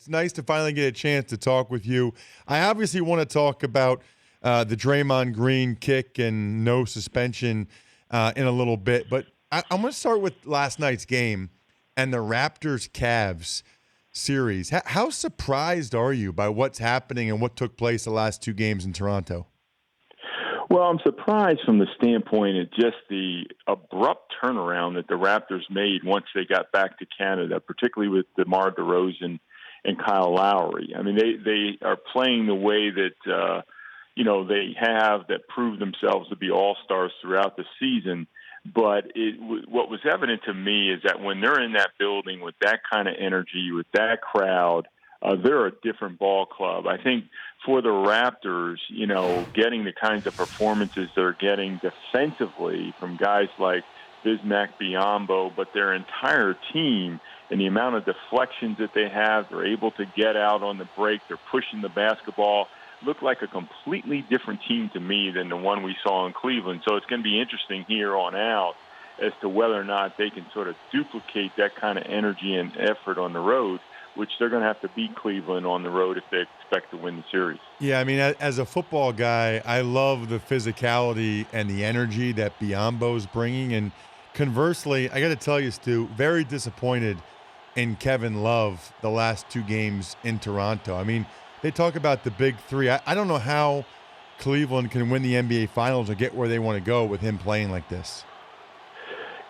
It's nice to finally get a chance to talk with you. I obviously want to talk about the Draymond Green kick and no suspension in a little bit, but I'm going to start with last night's game and the Raptors-Cavs series. How surprised are you by what's happening and what took place the last two games in Toronto? Well, I'm surprised from the standpoint of just the abrupt turnaround that the Raptors made once they got back to Canada, particularly with DeMar DeRozan and Kyle Lowry. I mean, they are playing the way that, they have, that proved themselves to be all-stars throughout the season. But what was evident to me is that when they're in that building with that kind of energy, with that crowd, they're a different ball club. I think for the Raptors, getting the kinds of performances they're getting defensively from guys like Bismack Biyombo, but their entire team and the amount of deflections that they have, they're able to get out on the break, they're pushing the basketball, look like a completely different team to me than the one we saw in Cleveland. So it's going to be interesting here on out as to whether or not they can sort of duplicate that kind of energy and effort on the road, which they're going to have to beat Cleveland on the road if they expect to win the series. Yeah, I mean, as a football guy, I love the physicality and the energy that Biyombo's bringing. And conversely, I got to tell you, Stu, very disappointed in Kevin Love the last two games in Toronto. I mean, they talk about the big three. I don't know how Cleveland can win the NBA Finals or get where they want to go with him playing like this.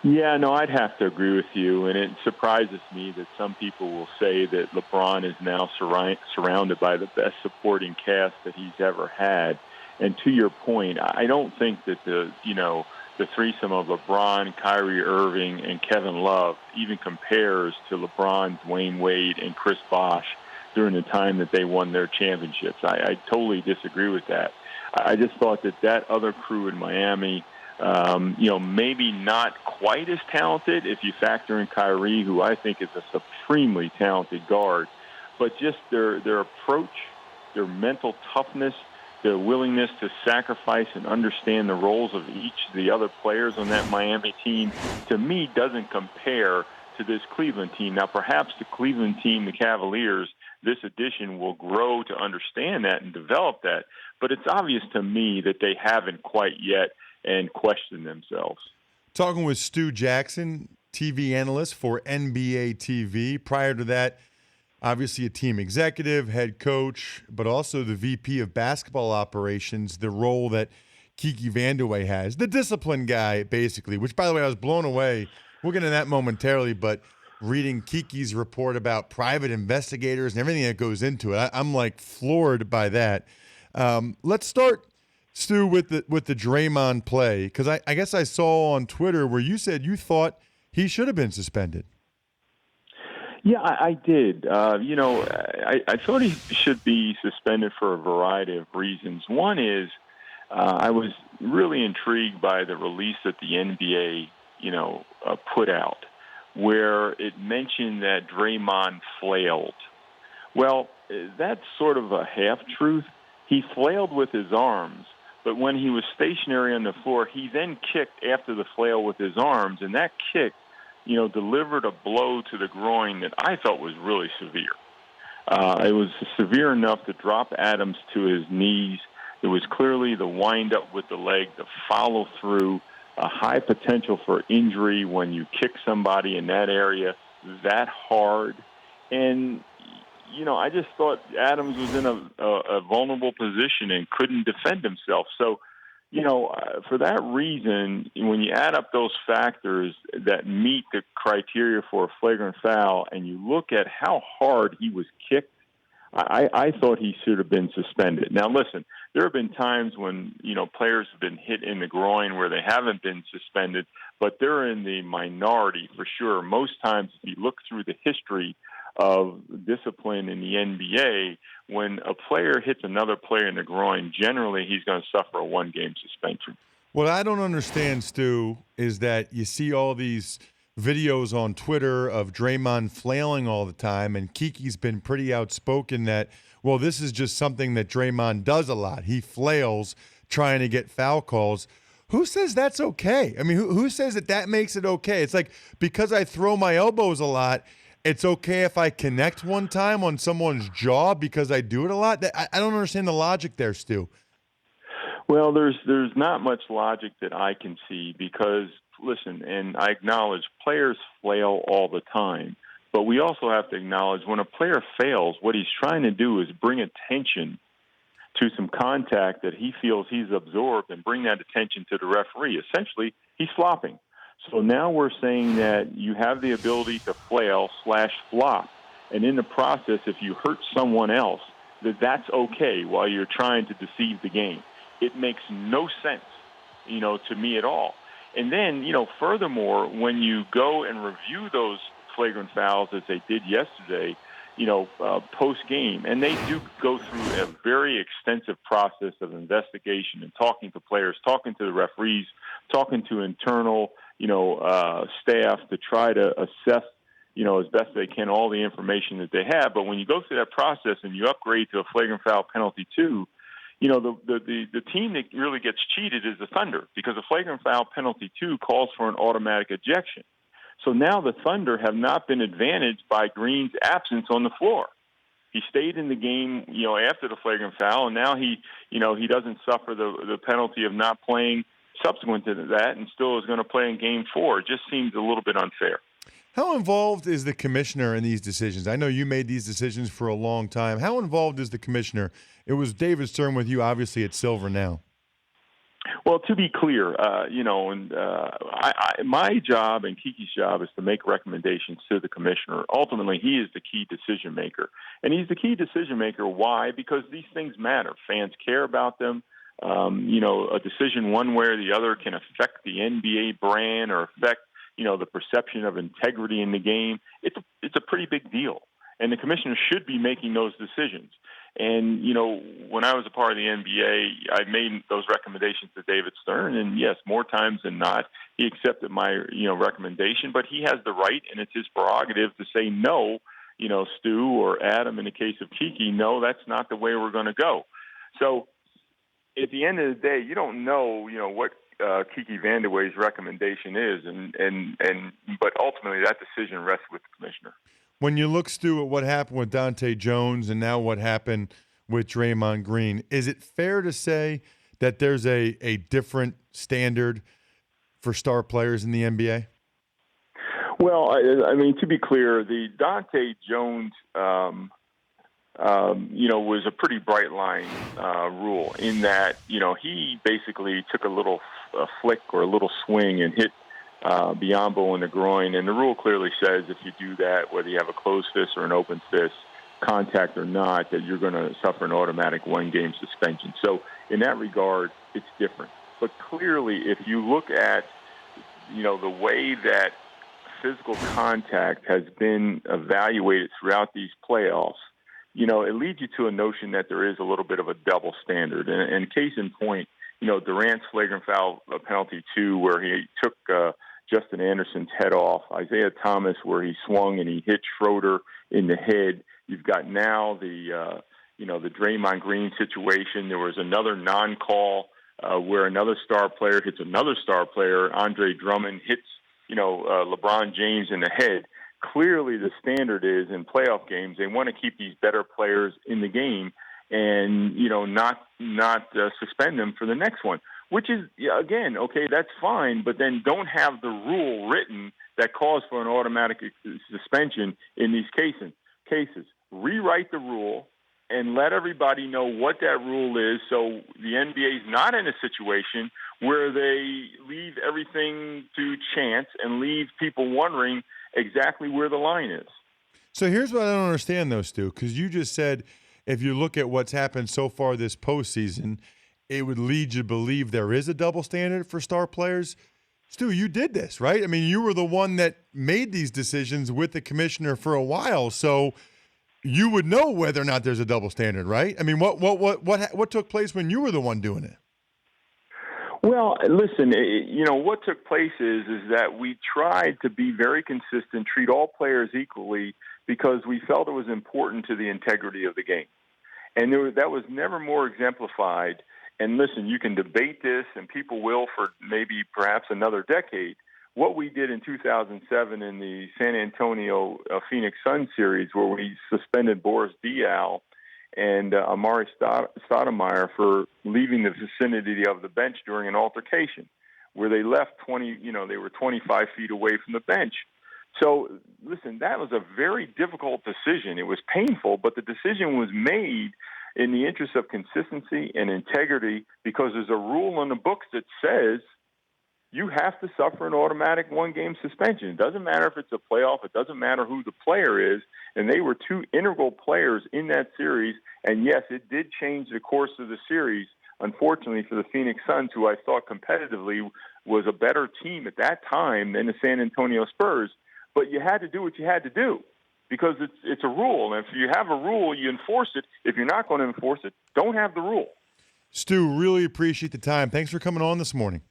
Yeah, no, I'd have to agree with you, and it surprises me that some people will say that LeBron is now surrounded by the best supporting cast that he's ever had. And to your point, I don't think that the threesome of LeBron, Kyrie Irving, and Kevin Love even compares to LeBron, Dwayne Wade, and Chris Bosh during the time that they won their championships. I totally disagree with that. I just thought that other crew in Miami, maybe not quite as talented if you factor in Kyrie, who I think is a supremely talented guard, but just their approach, their mental toughness, their willingness to sacrifice and understand the roles of each of the other players on that Miami team, to me, doesn't compare to this Cleveland team. Now, perhaps the Cleveland team, the Cavaliers, this addition will grow to understand that and develop that, but it's obvious to me that they haven't quite yet and question themselves. Talking with Stu Jackson, TV analyst for NBA TV. Prior to that, obviously a team executive, head coach, but also the VP of basketball operations, the role that Kiki Vandeweghe has. The discipline guy, basically, which, by the way, I was blown away. We'll get into that momentarily, but reading Kiki's report about private investigators and everything that goes into it, I'm like floored by that. Let's start, Stu, with the Draymond play, because I guess I saw on Twitter where you said you thought he should have been suspended. Yeah, I did. I thought he should be suspended for a variety of reasons. One is I was really intrigued by the release that the NBA, put out, where it mentioned that Draymond flailed. Well, that's sort of a half-truth. He flailed with his arms, but when he was stationary on the floor, he then kicked after the flail with his arms, and that kick, delivered a blow to the groin that I felt was really severe. It was severe enough to drop Adams to his knees. It was clearly the wind-up with the leg, the follow-through, a high potential for injury when you kick somebody in that area that hard. And, I just thought Adams was in a vulnerable position and couldn't defend himself. So, for that reason, when you add up those factors that meet the criteria for a flagrant foul and you look at how hard he was kicked, I thought he should have been suspended. Now, listen, there have been times when, players have been hit in the groin where they haven't been suspended, but they're in the minority for sure. Most times, if you look through the history of discipline in the NBA, when a player hits another player in the groin, generally he's going to suffer a one-game suspension. What I don't understand, Stu, is that you see all these videos on Twitter of Draymond flailing all the time, and Kiki's been pretty outspoken that, well, this is just something that Draymond does a lot. He flails trying to get foul calls. Who says that's okay? I mean, who says that makes it okay? It's like, because I throw my elbows a lot it's okay if I connect one time on someone's jaw because I do it a lot? I don't understand the logic there, Stu. Well, there's not much logic that I can see because, listen, and I acknowledge players flail all the time, but we also have to acknowledge when a player fails, what he's trying to do is bring attention to some contact that he feels he's absorbed and bring that attention to the referee. Essentially, he's flopping. So now we're saying that you have the ability to flail/flop, and in the process, if you hurt someone else, that's okay while you're trying to deceive the game. It makes no sense, to me at all. And then, furthermore, when you go and review those flagrant fouls as they did yesterday, post-game, and they do go through a very extensive process of investigation and talking to players, talking to the referees, talking to internal, staff to try to assess, as best they can all the information that they have. But when you go through that process and you upgrade to a flagrant foul penalty 2, the team that really gets cheated is the Thunder because a flagrant foul penalty 2 calls for an automatic ejection. So now the Thunder have not been advantaged by Green's absence on the floor. He stayed in the game, after the flagrant foul, and now he doesn't suffer the penalty of not playing subsequent to that and still is going to play in Game 4. It just seems a little bit unfair. How involved is the commissioner in these decisions? I know you made these decisions for a long time. How involved is the commissioner? It was David Stern with you, obviously, at Silver now. Well, to be clear, my job and Kiki's job is to make recommendations to the commissioner. Ultimately, he is the key decision maker. And he's the key decision maker. Why? Because these things matter. Fans care about them. A decision one way or the other can affect the NBA brand or affect, the perception of integrity in the game. It's a pretty big deal. And the commissioner should be making those decisions. And, when I was a part of the NBA, I made those recommendations to David Stern. And, yes, more times than not, he accepted my, recommendation. But he has the right, and it's his prerogative, to say no, Stu or Adam in the case of Kiki, no, that's not the way we're going to go. So at the end of the day, you don't know, what Kiki Vandeweghe's recommendation is. But ultimately that decision rests with the commissioner. When you look, Stu, at what happened with Dante Jones and now what happened with Draymond Green, is it fair to say that there's a different standard for star players in the NBA? Well, to be clear, the Dante Jones, was a pretty bright line rule in that, he basically took a little flick or a little swing and hit Biyombo in the groin, and the rule clearly says if you do that, whether you have a closed fist or an open fist, contact or not, that you're going to suffer an automatic one-game suspension. So in that regard, it's different. But clearly, if you look at, the way that physical contact has been evaluated throughout these playoffs, it leads you to a notion that there is a little bit of a double standard. And case in point, Durant's flagrant foul penalty 2, where he took Justin Anderson's head off. Isaiah Thomas, where he swung and he hit Schroeder in the head. You've got now the Draymond Green situation. There was another non-call where another star player hits another star player. Andre Drummond hits, LeBron James in the head. Clearly the standard is in playoff games, they want to keep these better players in the game and, not suspend them for the next one, which is, again, okay, that's fine, but then don't have the rule written that calls for an automatic suspension in these cases. Rewrite the rule and let everybody know what that rule is so the NBA is not in a situation where they leave everything to chance and leave people wondering exactly where the line is. So here's what I don't understand, though, Stu, because you just said if you look at what's happened so far this postseason, it would lead you to believe there is a double standard for star players. Stu, you did this, right? I mean, you were the one that made these decisions with the commissioner for a while, so you would know whether or not there's a double standard, right? I mean, what took place when you were the one doing it? Well, listen, what took place is that we tried to be very consistent, treat all players equally because we felt it was important to the integrity of the game. And that was never more exemplified. And listen, you can debate this, and people will for maybe perhaps another decade. what we did in 2007 in the San Antonio Phoenix Sun series, where we suspended Boris Diaw and Amari Stoudemire for leaving the vicinity of the bench during an altercation, where they left they were 25 feet away from the bench. So, listen, that was a very difficult decision. It was painful, but the decision was made in the interest of consistency and integrity, because there's a rule in the books that says you have to suffer an automatic one-game suspension. It doesn't matter if it's a playoff. It doesn't matter who the player is. And they were two integral players in that series. And, yes, it did change the course of the series, unfortunately, for the Phoenix Suns, who I thought competitively was a better team at that time than the San Antonio Spurs. But you had to do what you had to do, because it's a rule. And if you have a rule, you enforce it. If you're not going to enforce it, don't have the rule. Stu, really appreciate the time. Thanks for coming on this morning.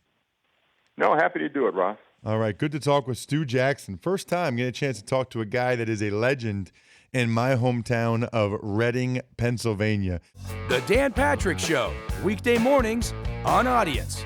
No, happy to do it, Ross. All right, good to talk with Stu Jackson. First time getting a chance to talk to a guy that is a legend in my hometown of Reading, Pennsylvania. The Dan Patrick Show, weekday mornings on Audience.